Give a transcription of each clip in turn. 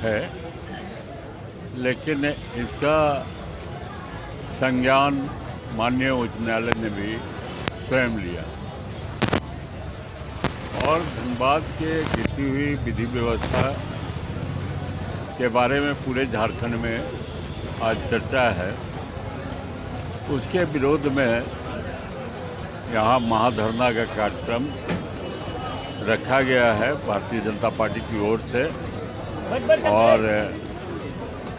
है, लेकिन इसका संज्ञान माननीय उच्च न्यायालय ने भी स्वयं लिया और धनबाद के गिरती हुई विधि व्यवस्था के बारे में पूरे झारखंड में आज चर्चा है। उसके विरोध में यहाँ महाधरना का कार्यक्रम रखा गया है भारतीय जनता पार्टी की ओर से और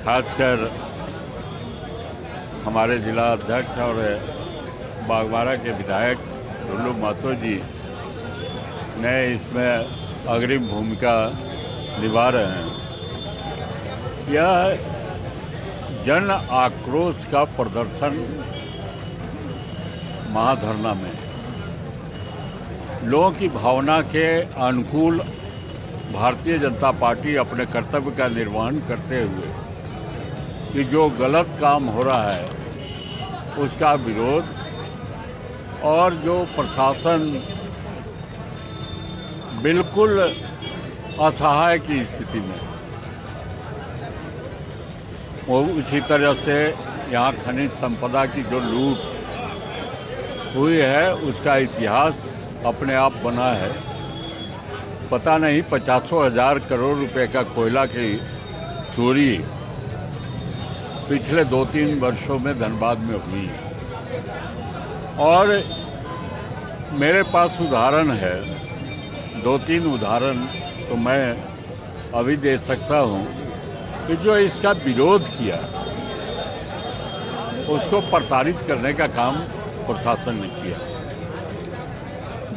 खासकर हमारे जिला अध्यक्ष और बागबारा के विधायक रुल्लू महतो जी ने इसमें अग्रिम भूमिका निभा रहे हैं। यह जन आक्रोश का प्रदर्शन महाधरना में लोगों की भावना के अनुकूल भारतीय जनता पार्टी अपने कर्तव्य का निर्वहन करते हुए कि जो गलत काम हो रहा है उसका विरोध और जो प्रशासन बिल्कुल असहाय की स्थिति में वो उसी तरह से यहाँ खनिज संपदा की जो लूट हुई है उसका इतिहास अपने आप बना है। पता नहीं 50,000 करोड़ रुपए का कोयला की चोरी पिछले 2-3 वर्षों में धनबाद में हुई और मेरे पास उदाहरण है, 2-3 उदाहरण तो मैं अभी दे सकता हूँ कि जो इसका विरोध किया उसको प्रताड़ित करने का काम प्रशासन ने किया।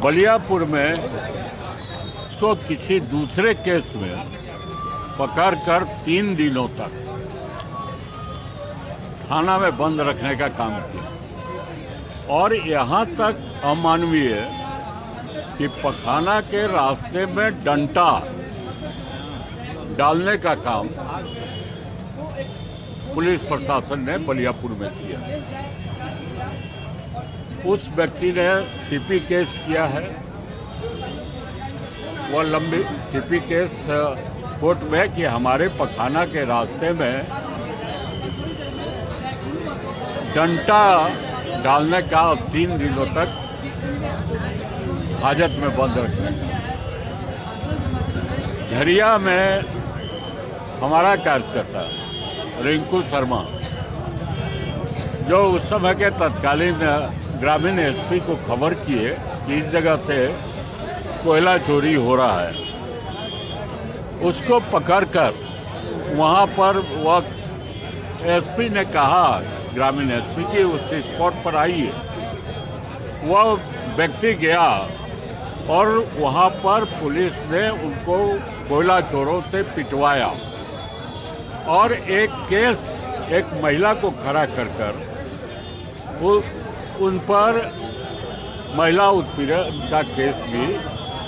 बलियापुर में उसको किसी दूसरे केस में पकड़कर 3 दिनों तक थाना में बंद रखने का काम किया और यहाँ तक अमानवीय कि पखाना के रास्ते में डंडा डालने का काम पुलिस प्रशासन ने बलियापुर में किया। उस व्यक्ति ने सीपी केस किया है, वह लंबी सीपी केस कोर्ट में कि हमारे पखाना के रास्ते में डंडा डालने का 3 दिनों तक हाजत में बंद रखने का। झरिया में हमारा कार्यकर्ता रिंकू शर्मा जो उस समय के तत्कालीन ग्रामीण एसपी को खबर किए कि इस जगह से कोयला चोरी हो रहा है, उसको पकड़कर वहाँ पर वह एसपी ने कहा, ग्रामीण एसपी की उस स्पॉट पर आइए। वह व्यक्ति गया और वहाँ पर पुलिस ने उनको कोयला चोरों से पिटवाया और एक केस एक महिला को खड़ा कर उन पर महिला उत्पीड़न का केस भी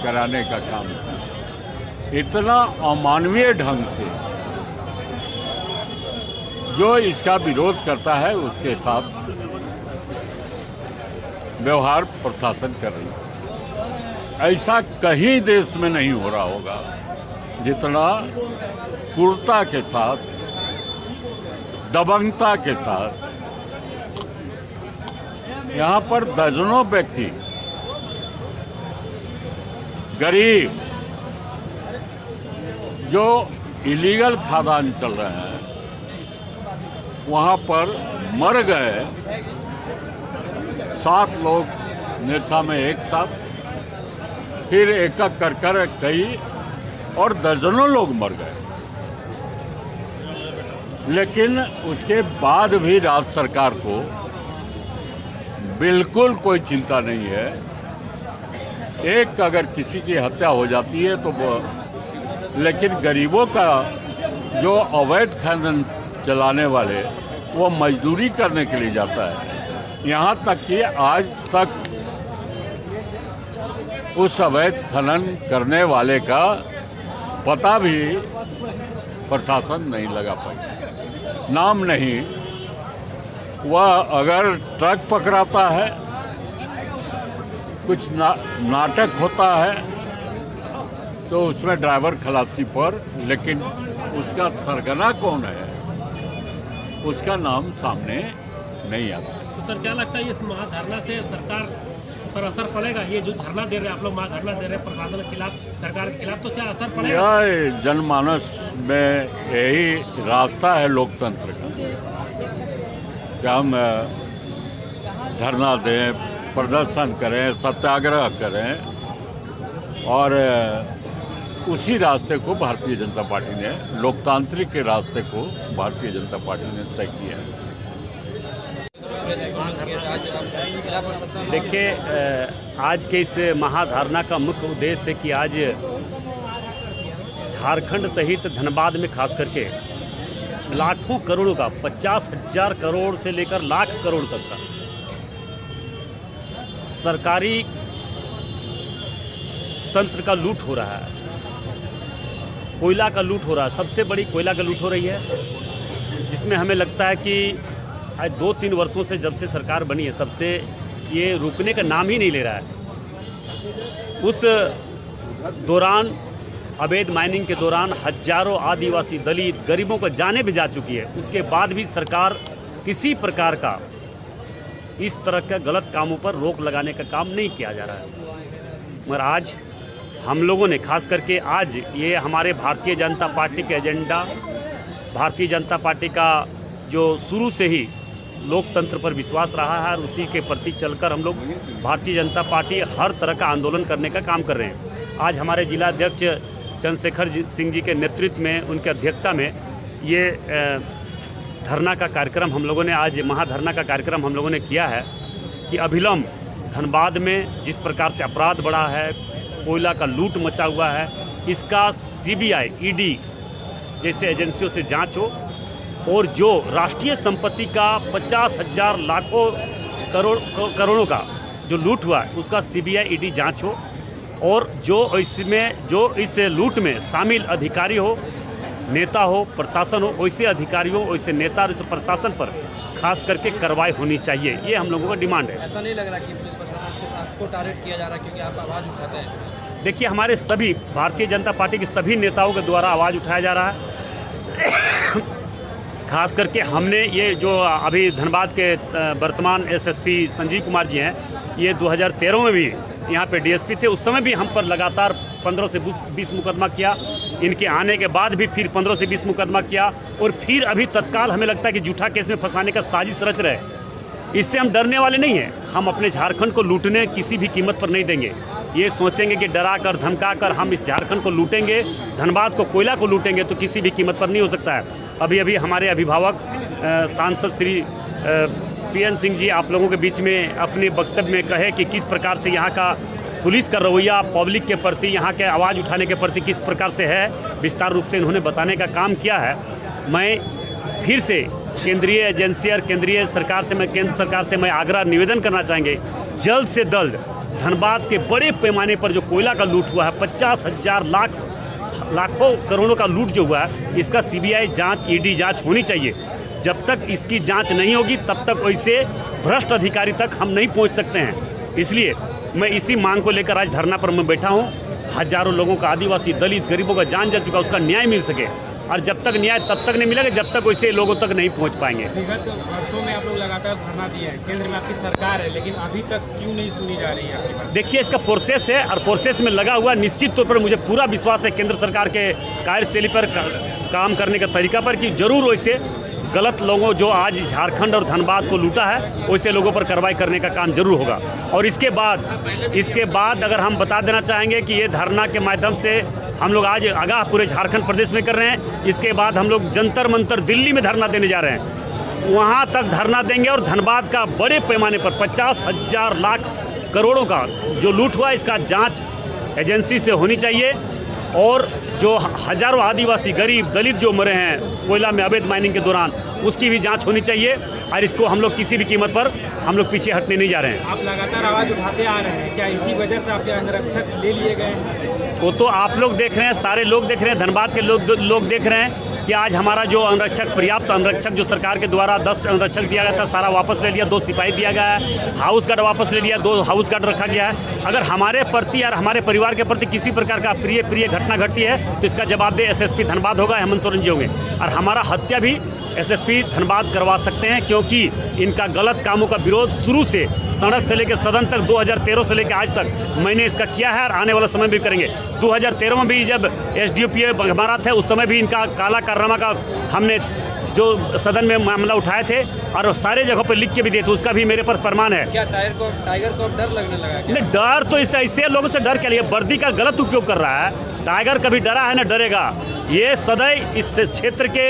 कराने का काम किया। इतना अमानवीय ढंग से जो इसका विरोध करता है उसके साथ व्यवहार प्रशासन कर रही है। ऐसा कहीं देश में नहीं हो रहा होगा जितना क्रूरता के साथ, दबंगता के साथ यहाँ पर दर्जनों व्यक्ति गरीब जो इलीगल खादान चल रहे हैं वहाँ पर मर गए। 7 लोग निरसा में एक साथ, फिर एक कर कई और दर्जनों लोग मर गए। लेकिन उसके बाद भी राज्य सरकार को बिल्कुल कोई चिंता नहीं है। एक अगर किसी की हत्या हो जाती है तो वो, लेकिन गरीबों का जो अवैध खनन चलाने वाले वो मजदूरी करने के लिए जाता है। यहाँ तक कि आज तक उस अवैध खनन करने वाले का पता भी प्रशासन नहीं लगा पाई, नाम नहीं। वह अगर ट्रक पकड़ाता है, कुछ नाटक होता है तो उसमें ड्राइवर खलासी पर, लेकिन उसका सरगना कौन है, उसका नाम सामने नहीं आता। तो सर क्या लगता है इस महाधरना से सरकार पर असर पड़ेगा? ये जो धरना दे रहे हैं आप लोग, महाधरना दे रहे हैं प्रशासन के खिलाफ, सरकार के खिलाफ, तो क्या असर पड़ेगा? यह जनमानस में यही रास्ता है लोकतंत्र का कि हम धरना दें, प्रदर्शन करें, सत्याग्रह करें, और उसी रास्ते को भारतीय जनता पार्टी ने, लोकतांत्रिक के रास्ते को भारतीय जनता पार्टी ने तय किया है। देखिए, आज के इस महाधरना का मुख्य उद्देश्य है कि आज झारखंड सहित धनबाद में खास करके लाखों करोड़ों का, 50,000 करोड़ से लेकर लाख करोड़ तक का सरकारी तंत्र का लूट हो रहा है, कोयला का लूट हो रहा है। सबसे बड़ी कोयला का लूट हो रही है, जिसमें हमें लगता है कि आज 2-3 वर्षों से, जब से सरकार बनी है, तब से ये रुकने का नाम ही नहीं ले रहा है। उस दौरान, अवैध माइनिंग के दौरान हजारों आदिवासी, दलित, गरीबों को जानें भी जा चुकी है। उसके बाद भी सरकार किसी प्रकार का इस तरह के गलत कामों पर रोक लगाने का काम नहीं किया जा रहा है। मगर आज हम लोगों ने, खास करके आज ये हमारे भारतीय जनता पार्टी के एजेंडा, भारतीय जनता पार्टी का जो शुरू से ही लोकतंत्र पर विश्वास रहा है, और उसी के प्रति चलकर हम लोग भारतीय जनता पार्टी हर तरह का आंदोलन करने का काम कर रहे हैं। आज हमारे जिला अध्यक्ष चंद्रशेखर सिंह जी के नेतृत्व में, उनके अध्यक्षता में ये धरना का कार्यक्रम हम लोगों ने, आज महाधरना का कार्यक्रम हम लोगों ने किया है कि अभिलंब धनबाद में जिस प्रकार से अपराध बढ़ा है, कोयला का लूट मचा हुआ है, इसका CBI, ED जैसे एजेंसियों से जांच हो, और जो राष्ट्रीय संपत्ति का 50,000 लाखों करोड़ों का जो लूट हुआ है, उसका CBI, ED जांच हो, और जो इस लूट में शामिल अधिकारी हो, नेता हो, प्रशासन हो, वैसे अधिकारियों, वैसे नेता और प्रशासन पर खास करके कार्रवाई होनी चाहिए। ये हम लोगों का डिमांड है। ऐसा नहीं लग रहा कि पुलिस प्रशासन से आपको टारगेट किया जा रहा है क्योंकि आप आवाज़ उठाते हैं? देखिए, हमारे सभी भारतीय जनता पार्टी के सभी नेताओं के द्वारा आवाज़ उठाया जा रहा है। खास करके हमने ये जो अभी धनबाद के वर्तमान SSP संजीव कुमार जी हैं, ये 2013 में भी यहाँ पे DSP थे, उस समय भी हम पर लगातार 15 से 20 मुकदमा किया। इनके आने के बाद भी फिर 15 से 20 मुकदमा किया, और फिर अभी तत्काल हमें लगता है कि झूठा केस में फंसाने का साजिश रच रहे। इससे हम डरने वाले नहीं हैं। हम अपने झारखंड को लूटने किसी भी कीमत पर नहीं देंगे। ये सोचेंगे कि डरा कर, धमका कर हम इस झारखंड को लूटेंगे, धनबाद को, कोयला को लूटेंगे, तो किसी भी कीमत पर नहीं हो सकता है। अभी हमारे अभिभावक सांसद श्री PN सिंह जी आप लोगों के बीच में अपने वक्तव्य में कहे कि किस प्रकार से यहाँ का पुलिस का रवैया पब्लिक के प्रति, यहाँ के आवाज़ उठाने के प्रति किस प्रकार से है, विस्तार रूप से इन्होंने बताने का काम किया है। मैं फिर से केंद्रीय एजेंसी और केंद्रीय सरकार से, केंद्र सरकार से मैं आग्रह निवेदन करना चाहेंगे, जल्द से जल्द धनबाद के बड़े पैमाने पर जो कोयला का लूट हुआ है, 50,000 लाखों करोड़ों का लूट जो हुआ है, इसका CBI जांच, ED जांच होनी चाहिए। जब तक इसकी जांच नहीं होगी, तब तक वैसे भ्रष्ट अधिकारी तक हम नहीं पहुंच सकते हैं। इसलिए मैं इसी मांग को लेकर आज धरना पर मैं बैठा हूं। हजारों लोगों का, आदिवासी, दलित, गरीबों का जान जा चुका, उसका न्याय मिल सके, और जब तक न्याय तब तक नहीं मिलेगा जब तक वैसे लोगों तक नहीं पहुंच पाएंगे। विगत वर्षों में आप लोग लगातार धरना दिए हैं, केंद्र में आपकी सरकार है, लेकिन अभी तक क्यों नहीं सुनी जा रही है आपकी बात? देखिए, इसका प्रोसेस है, और प्रोसेस में लगा हुआ निश्चित तौर पर मुझे पूरा विश्वास है केंद्र सरकार के कार्यशैली पर, काम करने का तरीका पर, कि जरूर वैसे गलत लोगों जो आज झारखंड और धनबाद को लूटा है, वैसे लोगों पर कार्रवाई करने का काम जरूर होगा। और इसके बाद अगर हम बता देना चाहेंगे कि ये धरना के माध्यम से हम लोग आज आगाह पूरे झारखंड प्रदेश में कर रहे हैं। इसके बाद हम लोग जंतर मंतर दिल्ली में धरना देने जा रहे हैं, वहाँ तक धरना देंगे, और धनबाद का बड़े पैमाने पर 50,000 लाख करोड़ों का जो लूट हुआ, इसका जाँच एजेंसी से होनी चाहिए, और जो हजारों आदिवासी, गरीब, दलित जो मरे हैं कोयला में अवैध माइनिंग के दौरान, उसकी भी जांच होनी चाहिए। और इसको हम लोग किसी भी कीमत पर हम लोग पीछे हटने नहीं जा रहे हैं। आप लगातार आवाज़ उठाते आ रहे हैं, क्या इसी वजह से आपके अंगरक्षक ले लिए गए हैं? वो तो आप लोग देख रहे हैं, सारे लोग देख रहे हैं, धनबाद के लोग देख रहे हैं कि कि आज हमारा जो अंगरक्षक, पर्याप्त अंगरक्षक जो सरकार के द्वारा 10 अंगरक्षक दिया गया था, सारा वापस ले लिया, 2 सिपाही दिया गया है, हाउस गार्ड वापस ले लिया, 2 हाउस गार्ड रखा गया है। अगर हमारे प्रति और हमारे परिवार के प्रति किसी प्रकार का प्रिय घटना घटती है तो इसका जवाबदेह एसएसपी धनबाद होगा, हेमंत सोरेन जी होंगे। और हमारा हत्या भी एसएसपी धनबाद करवा सकते हैं, क्योंकि इनका गलत कामों का विरोध शुरू से सड़क से लेकर सदन तक 2013 से लेकर आज तक मैंने इसका किया है और आने वाला समय भी करेंगे। 2013 में भी जब एसडीओपी हमारा थे, उस समय भी इनका काला कारनामा का हमने जो सदन में मामला उठाए थे और सारे जगहों पर लिख के भी दिए थे, उसका भी मेरे पास प्रमाण है। क्या टाइगर को डर लगने लगा क्या? नहीं, डर तो इससे ऐसे लोगों से डर क्या लिया, वर्दी का गलत उपयोग कर रहा है। टाइगर कभी डरा है ना डरेगा। ये सदैव इस क्षेत्र के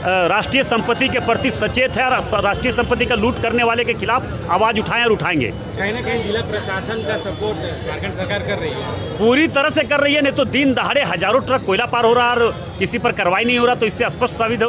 राष्ट्रीय संपत्ति के प्रति सचेत है और राष्ट्रीय संपत्ति का लूट करने वाले के खिलाफ आवाज उठाएं और उठाएंगे। कहीं ना कहीं जिला प्रशासन का सपोर्ट झारखंड सरकार कर रही है, पूरी तरह से कर रही है। नहीं तो दिन दहाड़े हजारों ट्रक कोयला पार हो रहा है और किसी पर कार्रवाई नहीं हो रहा, तो इससे स्पष्ट साबित